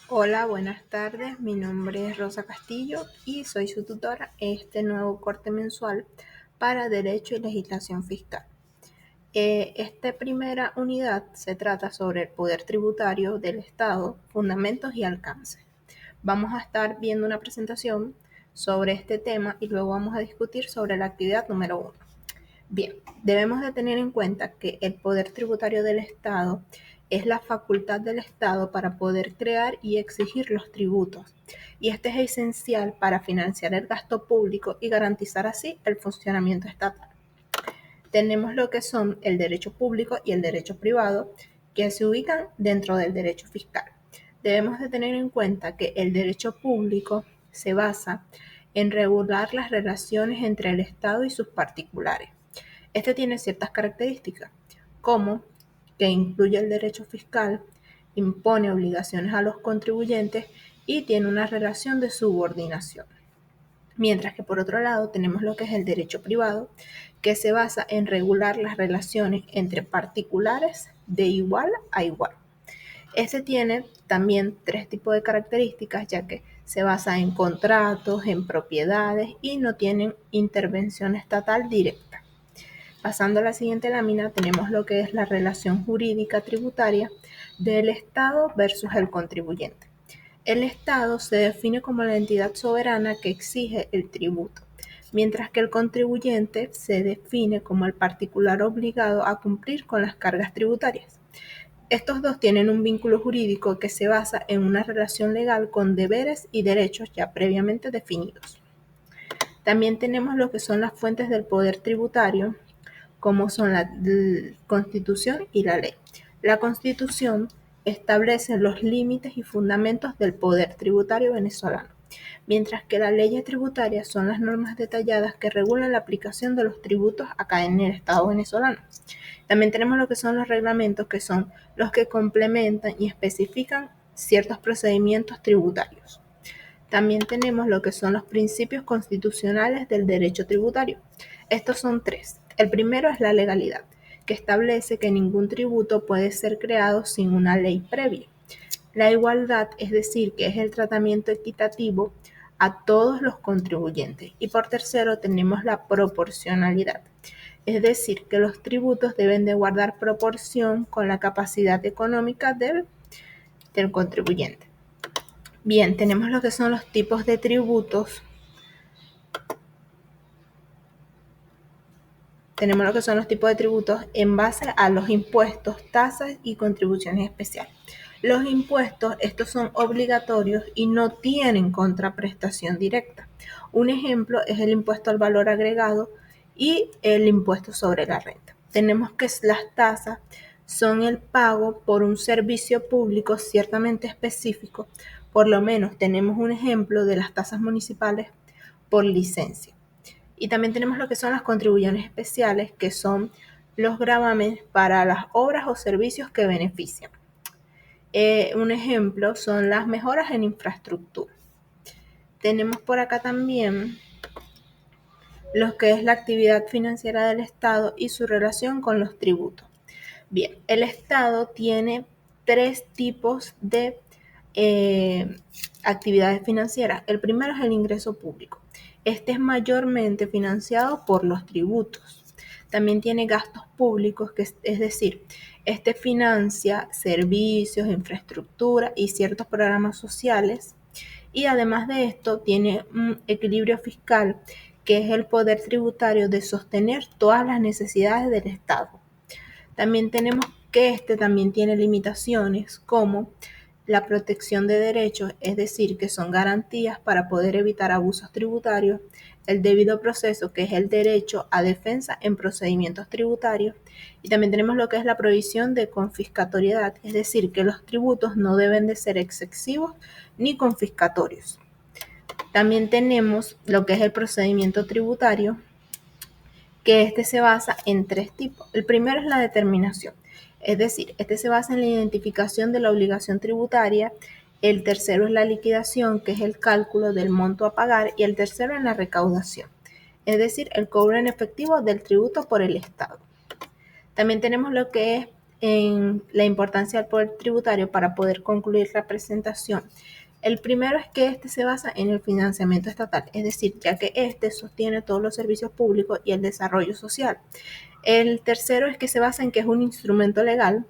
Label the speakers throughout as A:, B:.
A: Hola, buenas tardes. Mi nombre es Rosa Castillo y soy su tutora en este nuevo corte mensual para Derecho y Legislación Fiscal. Esta primera unidad se trata sobre el poder tributario del Estado, fundamentos y alcance. Vamos a estar viendo una presentación sobre este tema y luego vamos a discutir sobre la actividad número 1. Bien, debemos de tener en cuenta que el poder tributario del Estado es la facultad del Estado para poder crear y exigir los tributos, y este es esencial para financiar el gasto público y garantizar así el funcionamiento estatal. Tenemos lo que son el derecho público y el derecho privado, que se ubican dentro del derecho fiscal. Debemos de tener en cuenta que el derecho público se basa en regular las relaciones entre el Estado y sus particulares. Este tiene ciertas características, como que incluye el derecho fiscal, impone obligaciones a los contribuyentes y tiene una relación de subordinación. Mientras que por otro lado tenemos lo que es el derecho privado, que se basa en regular las relaciones entre particulares de igual a igual. Este tiene también tres tipos de características, ya que se basa en contratos, en propiedades y no tienen intervención estatal directa. Pasando a la siguiente lámina, tenemos lo que es la relación jurídica tributaria del Estado versus el contribuyente. El Estado se define como la entidad soberana que exige el tributo, mientras que el contribuyente se define como el particular obligado a cumplir con las cargas tributarias. Estos dos tienen un vínculo jurídico que se basa en una relación legal con deberes y derechos ya previamente definidos. También tenemos lo que son las fuentes del poder tributario, como son la Constitución y la ley. La Constitución establece los límites y fundamentos del poder tributario venezolano, mientras que las leyes tributarias son las normas detalladas que regulan la aplicación de los tributos acá en el Estado venezolano. También tenemos lo que son los reglamentos, que son los que complementan y especifican ciertos procedimientos tributarios. También tenemos lo que son los principios constitucionales del derecho tributario. Estos son tres. El primero es la legalidad, que establece que ningún tributo puede ser creado sin una ley previa. La igualdad, es decir, que es el tratamiento equitativo a todos los contribuyentes. Y por tercero tenemos la proporcionalidad, es decir, que los tributos deben de guardar proporción con la capacidad económica del contribuyente. Bien, tenemos lo que son los tipos de tributos. Tenemos lo que son los tipos de tributos en base a los impuestos, tasas y contribuciones especiales. Los impuestos, estos son obligatorios y no tienen contraprestación directa. Un ejemplo es el impuesto al valor agregado y el impuesto sobre la renta. Tenemos que las tasas son el pago por un servicio público ciertamente específico. Por lo menos tenemos un ejemplo de las tasas municipales por licencia. Y también tenemos lo que son las contribuciones especiales, que son los gravámenes para las obras o servicios que benefician. Un ejemplo son las mejoras en infraestructura. Tenemos por acá también lo que es la actividad financiera del Estado y su relación con los tributos. Bien, el Estado tiene tres tipos de actividades financieras. El primero es el ingreso público. Este es mayormente financiado por los tributos. También tiene gastos públicos, es decir, este financia servicios, infraestructura y ciertos programas sociales. Y además de esto, tiene un equilibrio fiscal, que es el poder tributario de sostener todas las necesidades del Estado. También tenemos que este también tiene limitaciones como la protección de derechos, es decir, que son garantías para poder evitar abusos tributarios, el debido proceso, que es el derecho a defensa en procedimientos tributarios, y también tenemos lo que es la prohibición de confiscatoriedad, es decir, que los tributos no deben de ser excesivos ni confiscatorios. También tenemos lo que es el procedimiento tributario, que este se basa en tres tipos. El primero es la determinación, es decir, este se basa en la identificación de la obligación tributaria. El tercero es la liquidación, que es el cálculo del monto a pagar, y el tercero es la recaudación, es decir, el cobro en efectivo del tributo por el Estado. También tenemos lo que es en la importancia del poder tributario para poder concluir la presentación. El primero es que este se basa en el financiamiento estatal, es decir, ya que este sostiene todos los servicios públicos y el desarrollo social. El tercero es que se basa en que es un instrumento legal,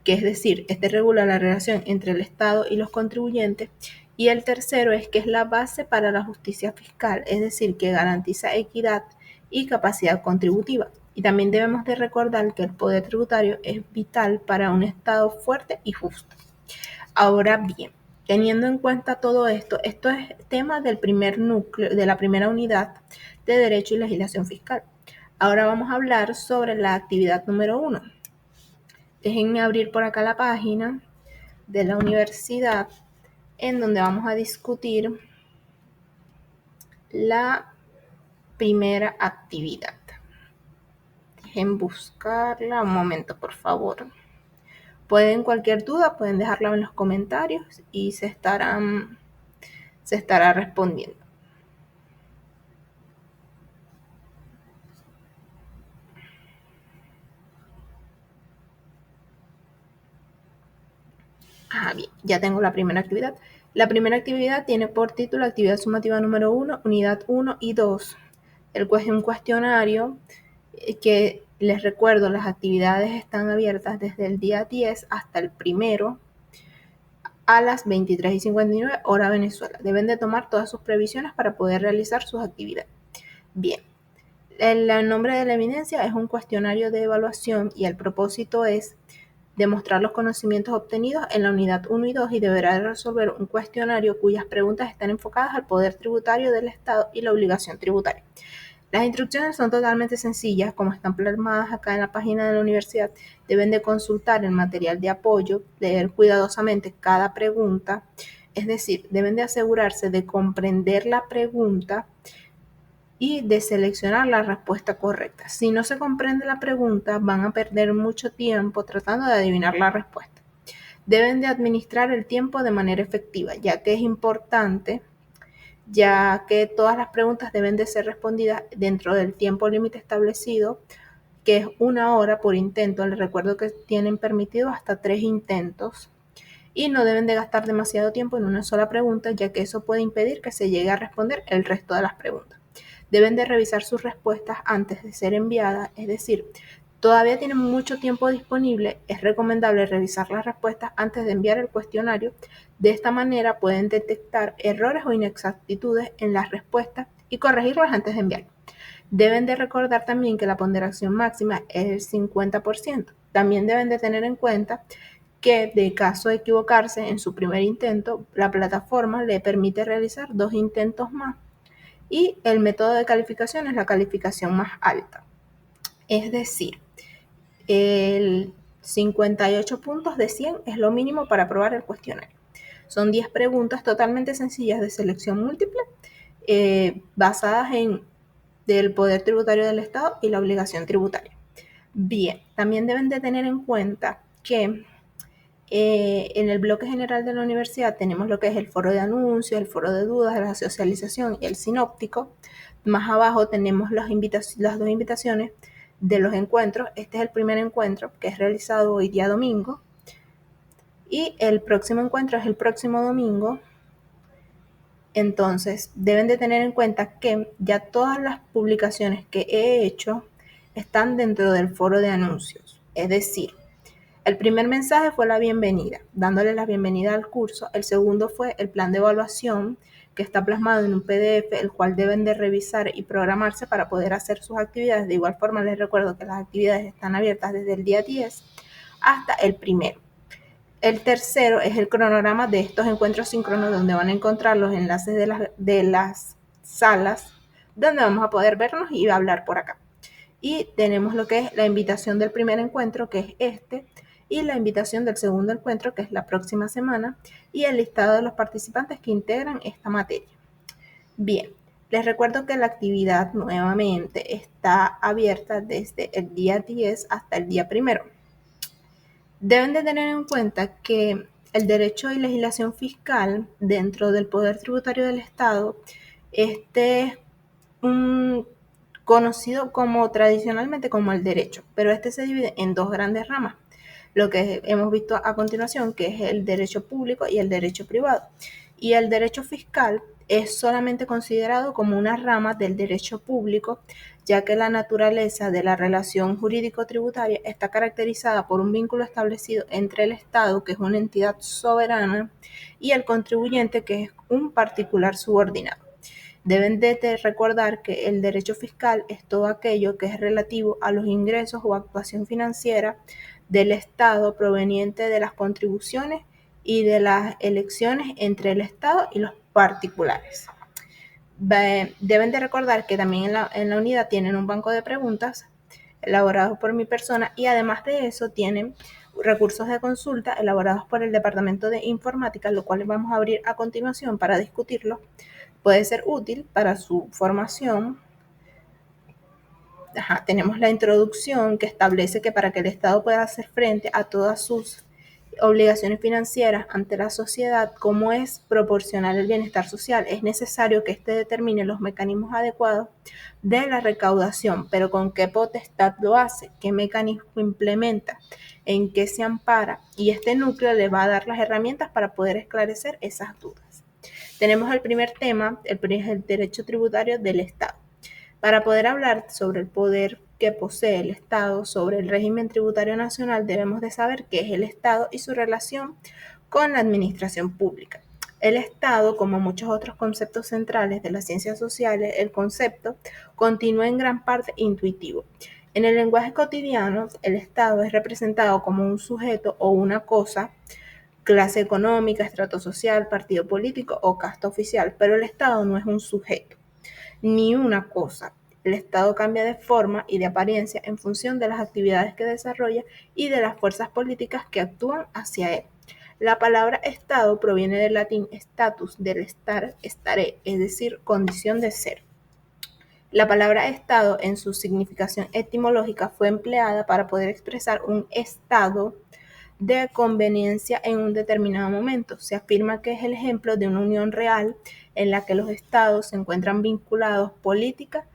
A: que es decir, este regula la relación entre el Estado y los contribuyentes. Y el tercero es que es la base para la justicia fiscal, es decir, que garantiza equidad y capacidad contributiva. Y también debemos de recordar que el poder tributario es vital para un Estado fuerte y justo. Ahora bien, teniendo en cuenta todo esto, esto es tema del primer núcleo, de la primera unidad de Derecho y Legislación Fiscal. Ahora vamos a hablar sobre la actividad número 1. Déjenme abrir por acá la página de la universidad en donde vamos a discutir la primera actividad. Dejen buscarla un momento, por favor. Pueden cualquier duda, pueden dejarla en los comentarios y se estará respondiendo. Bien, ya tengo la primera actividad. La primera actividad tiene por título actividad sumativa número 1, unidad 1 y 2. Es un cuestionario que les recuerdo, las actividades están abiertas desde el día 10 hasta el 1 a las 23:59 hora Venezuela. Deben de tomar todas sus previsiones para poder realizar sus actividades. Bien, el nombre de la evidencia es un cuestionario de evaluación y el propósito es demostrar los conocimientos obtenidos en la unidad 1 y 2 y deberá resolver un cuestionario cuyas preguntas están enfocadas al poder tributario del Estado y la obligación tributaria. Las instrucciones son totalmente sencillas, como están plasmadas acá en la página de la universidad. Deben de consultar el material de apoyo, leer cuidadosamente cada pregunta, es decir, deben de asegurarse de comprender la pregunta y de seleccionar la respuesta correcta. Si no se comprende la pregunta, van a perder mucho tiempo tratando de adivinar la respuesta. Deben de administrar el tiempo de manera efectiva, ya que es importante, ya que todas las preguntas deben de ser respondidas dentro del tiempo límite establecido, que es 1 hora por intento. Les recuerdo que tienen permitido hasta 3 intentos y no deben de gastar demasiado tiempo en una sola pregunta, ya que eso puede impedir que se llegue a responder el resto de las preguntas. Deben de revisar sus respuestas antes de ser enviadas, es decir, todavía tienen mucho tiempo disponible, es recomendable revisar las respuestas antes de enviar el cuestionario. De esta manera pueden detectar errores o inexactitudes en las respuestas y corregirlas antes de enviar. Deben de recordar también que la ponderación máxima es el 50%. También deben de tener en cuenta que de caso de equivocarse en su primer intento, la plataforma le permite realizar 2 intentos más y el método de calificación es la calificación más alta. Es decir, el 58 puntos de 100 es lo mínimo para aprobar el cuestionario. Son 10 preguntas totalmente sencillas de selección múltiple, basadas en el poder tributario del Estado y la obligación tributaria. Bien, también deben de tener en cuenta que en el bloque general de la universidad tenemos lo que es el foro de anuncios, el foro de dudas, la socialización y el sinóptico. Más abajo tenemos las dos invitaciones de los encuentros. Este es el primer encuentro, que es realizado hoy día domingo, y el próximo encuentro es el próximo domingo. Entonces deben de tener en cuenta que ya todas las publicaciones que he hecho están dentro del foro de anuncios. Es decir, el primer mensaje fue la bienvenida, dándole la bienvenida al curso. El segundo fue el plan de evaluación, que está plasmado en un PDF, el cual deben de revisar y programarse para poder hacer sus actividades. De igual forma, les recuerdo que las actividades están abiertas desde el día 10 hasta el 1. El tercero es el cronograma de estos encuentros síncronos, donde van a encontrar los enlaces de las salas donde vamos a poder vernos y hablar por acá. Y tenemos lo que es la invitación del primer encuentro, que es este, y la invitación del segundo encuentro, que es la próxima semana, y el listado de los participantes que integran esta materia. Bien, les recuerdo que la actividad nuevamente está abierta desde el día 10 hasta el día 1. Deben de tener en cuenta que el derecho y legislación fiscal dentro del poder tributario del Estado, este es conocido como tradicionalmente como el derecho, pero este se divide en 2 grandes ramas. lo que hemos visto a continuación, que es el derecho público y el derecho privado. Y el derecho fiscal es solamente considerado como una rama del derecho público, ya que la naturaleza de la relación jurídico-tributaria está caracterizada por un vínculo establecido entre el Estado, que es una entidad soberana, y el contribuyente, que es un particular subordinado. Deben de recordar que el derecho fiscal es todo aquello que es relativo a los ingresos o actuación financiera del Estado proveniente de las contribuciones y de las elecciones entre el Estado y los particulares. Deben de recordar que también en la unidad tienen un banco de preguntas elaborados por mi persona y además de eso tienen recursos de consulta elaborados por el Departamento de Informática, lo cual vamos a abrir a continuación para discutirlo. Puede ser útil para su formación. Tenemos la introducción que establece que para que el Estado pueda hacer frente a todas sus obligaciones financieras ante la sociedad, como es proporcionar el bienestar social, es necesario que éste determine los mecanismos adecuados de la recaudación, pero con qué potestad lo hace, qué mecanismo implementa, en qué se ampara, y este núcleo le va a dar las herramientas para poder esclarecer esas dudas. Tenemos el primer tema, el derecho tributario del Estado. Para poder hablar sobre el poder que posee el Estado sobre el régimen tributario nacional, debemos de saber qué es el Estado y su relación con la administración pública. El Estado, como muchos otros conceptos centrales de las ciencias sociales, el concepto continúa en gran parte intuitivo. En el lenguaje cotidiano, el Estado es representado como un sujeto o una cosa, clase económica, estrato social, partido político o casta oficial, pero el Estado no es un sujeto ni una cosa. El Estado cambia de forma y de apariencia en función de las actividades que desarrolla y de las fuerzas políticas que actúan hacia él. La palabra Estado proviene del latín status, del estar, stare, es decir, condición de ser. La palabra Estado, en su significación etimológica, fue empleada para poder expresar un estado de conveniencia en un determinado momento. Se afirma que es el ejemplo de una unión real en la que los estados se encuentran vinculados política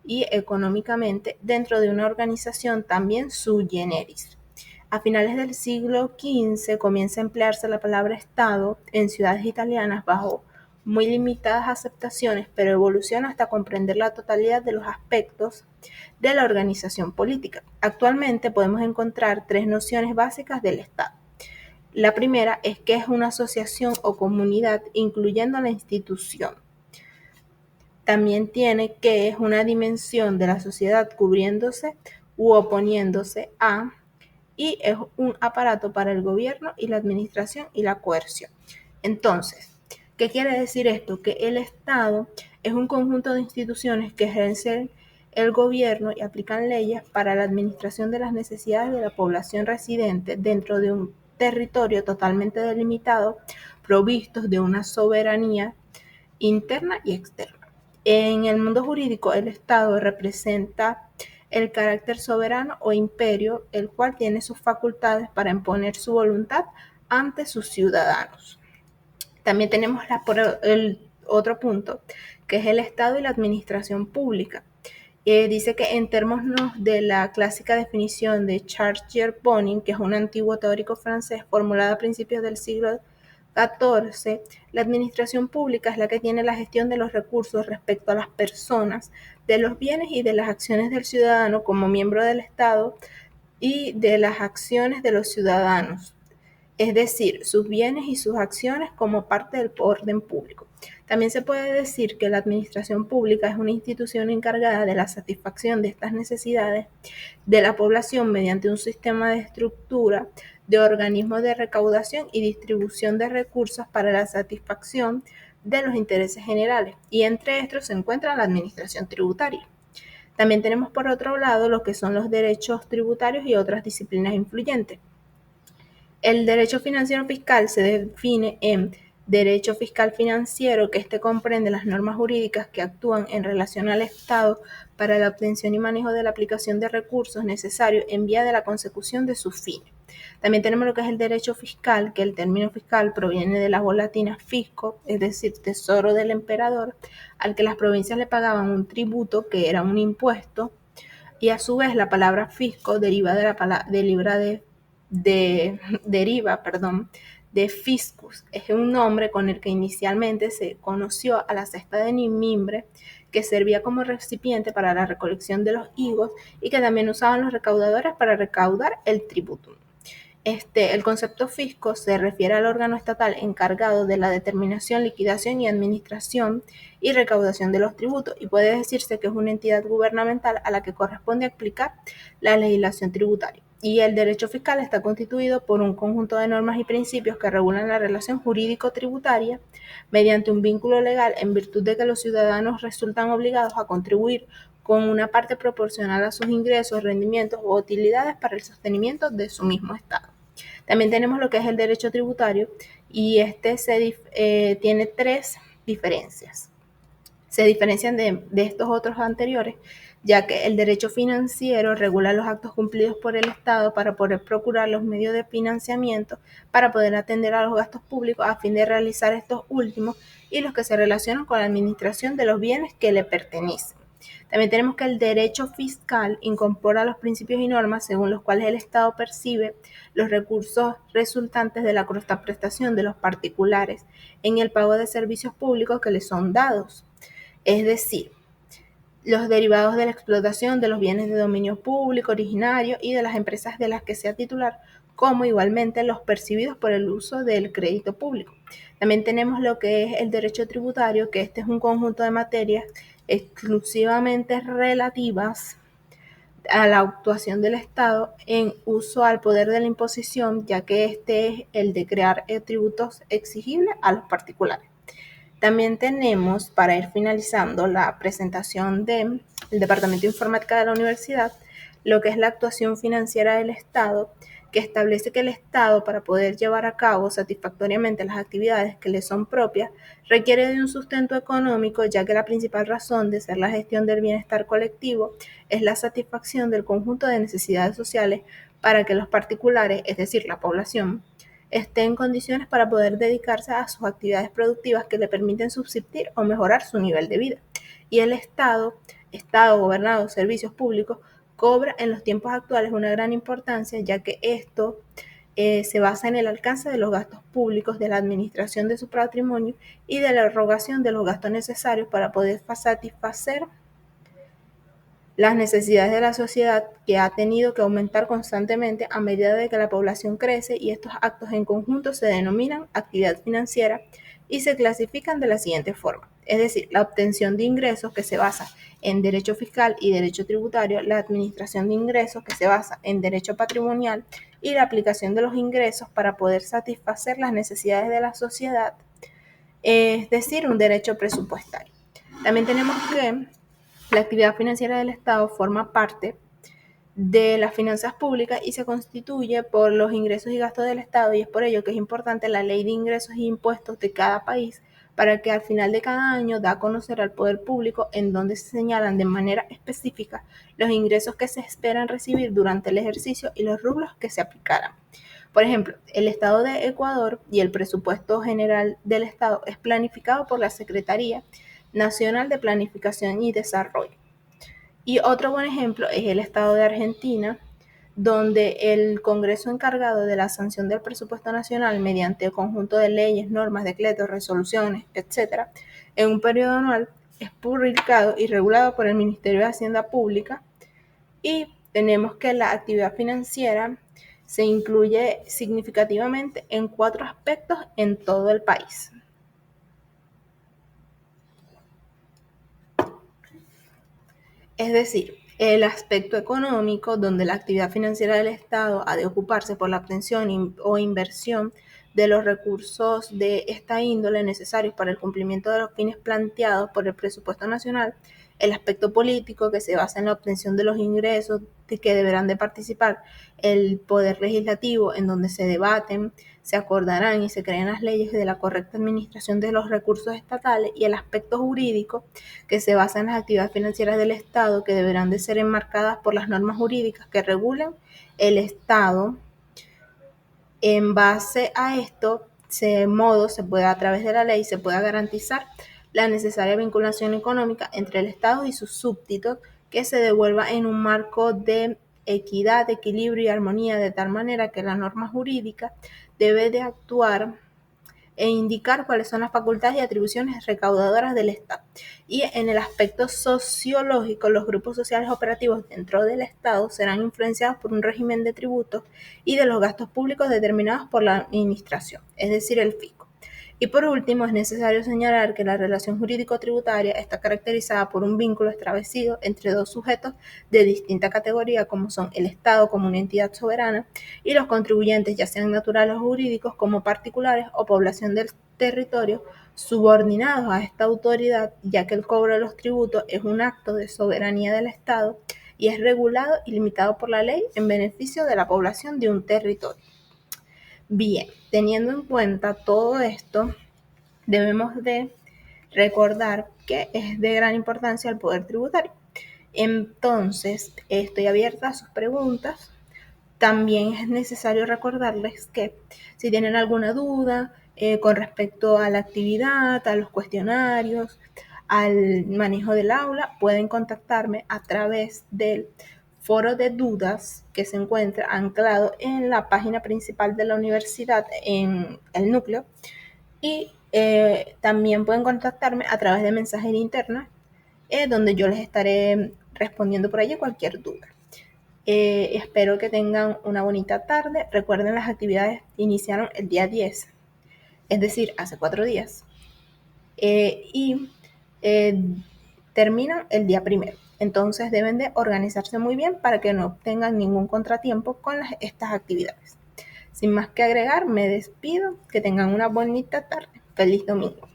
A: y económicamente dentro de una organización también sui generis. A finales del siglo XV comienza a emplearse la palabra Estado en ciudades italianas bajo muy limitadas aceptaciones, pero evoluciona hasta comprender la totalidad de los aspectos de la organización política. Actualmente podemos encontrar tres nociones básicas del Estado. La primera es que es una asociación o comunidad, incluyendo la institución. También tiene que es una dimensión de la sociedad cubriéndose u oponiéndose a, y es un aparato para el gobierno y la administración y la coerción. Entonces, ¿qué quiere decir esto? Que el Estado es un conjunto de instituciones que ejercen el gobierno y aplican leyes para la administración de las necesidades de la población residente dentro de un territorio totalmente delimitado, provistos de una soberanía interna y externa. En el mundo jurídico, el Estado representa el carácter soberano o imperio, el cual tiene sus facultades para imponer su voluntad ante sus ciudadanos. También tenemos el otro punto, que es el Estado y la administración pública. Dice que en términos de la clásica definición de Charles Bonin, que es un antiguo teórico francés formulada a principios del siglo XIV, la administración pública es la que tiene la gestión de los recursos respecto a las personas, de los bienes y de las acciones del ciudadano como miembro del Estado y de las acciones de los ciudadanos, es decir, sus bienes y sus acciones como parte del orden público. También se puede decir que la administración pública es una institución encargada de la satisfacción de estas necesidades de la población mediante un sistema de estructura de organismos de recaudación y distribución de recursos para la satisfacción de los intereses generales, y entre estos se encuentra la administración tributaria. También tenemos por otro lado lo que son los derechos tributarios y otras disciplinas influyentes. El derecho financiero fiscal se define en derecho fiscal financiero, que este comprende las normas jurídicas que actúan en relación al Estado para la obtención y manejo de la aplicación de recursos necesarios en vía de la consecución de sus fines. También tenemos lo que es el derecho fiscal, que el término fiscal proviene de las latinas fisco, es decir, tesoro del emperador, al que las provincias le pagaban un tributo que era un impuesto, y a su vez la palabra fisco deriva de la palabra deriva, de fiscus. Es un nombre con el que inicialmente se conoció a la cesta de mimbre, que servía como recipiente para la recolección de los higos y que también usaban los recaudadores para recaudar el tributum. El concepto fisco se refiere al órgano estatal encargado de la determinación, liquidación y administración y recaudación de los tributos, y puede decirse que es una entidad gubernamental a la que corresponde aplicar la legislación tributaria. Y el derecho fiscal está constituido por un conjunto de normas y principios que regulan la relación jurídico-tributaria mediante un vínculo legal en virtud de que los ciudadanos resultan obligados a contribuir con una parte proporcional a sus ingresos, rendimientos o utilidades para el sostenimiento de su mismo Estado. También tenemos lo que es el derecho tributario, y tiene 3 diferencias. Se diferencian de estos otros anteriores, ya que el derecho financiero regula los actos cumplidos por el Estado para poder procurar los medios de financiamiento para poder atender a los gastos públicos a fin de realizar estos últimos, y los que se relacionan con la administración de los bienes que le pertenecen. También tenemos que el derecho fiscal incorpora los principios y normas según los cuales el Estado percibe los recursos resultantes de la contraprestación de los particulares en el pago de servicios públicos que les son dados. Es decir, los derivados de la explotación de los bienes de dominio público originario y de las empresas de las que sea titular, como igualmente los percibidos por el uso del crédito público. También tenemos lo que es el derecho tributario, que este es un conjunto de materias exclusivamente relativas a la actuación del Estado en uso al poder de la imposición, ya que este es el de crear tributos exigibles a los particulares. También tenemos, para ir finalizando la presentación del Departamento de Informática de la Universidad, lo que es la actuación financiera del Estado, que establece que el Estado, para poder llevar a cabo satisfactoriamente las actividades que le son propias, requiere de un sustento económico, ya que la principal razón de ser la gestión del bienestar colectivo es la satisfacción del conjunto de necesidades sociales para que los particulares, es decir, la población, esté en condiciones para poder dedicarse a sus actividades productivas que le permiten subsistir o mejorar su nivel de vida. Y el Estado gobernado, servicios públicos, cobra en los tiempos actuales una gran importancia, ya que esto se basa en el alcance de los gastos públicos, de la administración de su patrimonio y de la erogación de los gastos necesarios para poder satisfacer las necesidades de la sociedad, que ha tenido que aumentar constantemente a medida de que la población crece, y estos actos en conjunto se denominan actividad financiera y se clasifican de la siguiente forma. Es decir, la obtención de ingresos, que se basa en derecho fiscal y derecho tributario, la administración de ingresos, que se basa en derecho patrimonial, y la aplicación de los ingresos para poder satisfacer las necesidades de la sociedad, es decir, un derecho presupuestario. También tenemos que la actividad financiera del Estado forma parte de las finanzas públicas y se constituye por los ingresos y gastos del Estado, y es por ello que es importante la ley de ingresos e impuestos de cada país, para que al final de cada año da a conocer al poder público en donde se señalan de manera específica los ingresos que se esperan recibir durante el ejercicio y los rubros que se aplicarán. Por ejemplo, el Estado de Ecuador y el presupuesto general del Estado es planificado por la Secretaría Nacional de Planificación y Desarrollo. Y otro buen ejemplo es el Estado de Argentina, donde el Congreso, encargado de la sanción del presupuesto nacional mediante el conjunto de leyes, normas, decretos, resoluciones, etc., en un periodo anual, es publicado y regulado por el Ministerio de Hacienda Pública. Y tenemos que la actividad financiera se incluye significativamente en 4 aspectos en todo el país. Es decir, el aspecto económico, donde la actividad financiera del Estado ha de ocuparse por la obtención o inversión de los recursos de esta índole necesarios para el cumplimiento de los fines planteados por el presupuesto nacional. El aspecto político, que se basa en la obtención de los ingresos de que deberán de participar el poder legislativo, en donde se debaten, se acordarán y se crean las leyes de la correcta administración de los recursos estatales. Y el aspecto jurídico, que se basa en las actividades financieras del Estado, que deberán de ser enmarcadas por las normas jurídicas que regulen el Estado. En base a esto, se puede, a través de la ley, se pueda garantizar la necesaria vinculación económica entre el Estado y sus súbditos, que se devuelva en un marco de equidad, equilibrio y armonía, de tal manera que la norma jurídica debe de actuar e indicar cuáles son las facultades y atribuciones recaudadoras del Estado. Y en el aspecto sociológico, los grupos sociales operativos dentro del Estado serán influenciados por un régimen de tributos y de los gastos públicos determinados por la administración, es decir, el fisco. Y por último, es necesario señalar que la relación jurídico-tributaria está caracterizada por un vínculo establecido entre dos sujetos de distinta categoría, como son el Estado como una entidad soberana y los contribuyentes, ya sean naturales o jurídicos, como particulares o población del territorio, subordinados a esta autoridad, ya que el cobro de los tributos es un acto de soberanía del Estado y es regulado y limitado por la ley en beneficio de la población de un territorio. Bien, teniendo en cuenta todo esto, debemos de recordar que es de gran importancia el poder tributario. Entonces, estoy abierta a sus preguntas. También es necesario recordarles que si tienen alguna duda con respecto a la actividad, a los cuestionarios, al manejo del aula, pueden contactarme a través del foro de dudas que se encuentra anclado en la página principal de la universidad, en el núcleo, y también pueden contactarme a través de mensajería interna, donde yo les estaré respondiendo por allí cualquier duda. Espero que tengan una bonita tarde. Recuerden, las actividades iniciaron el día 10, es decir, hace 4 días, y terminan el día 1. Entonces deben de organizarse muy bien para que no tengan ningún contratiempo con estas actividades. Sin más que agregar, me despido. Que tengan una bonita tarde. Feliz domingo.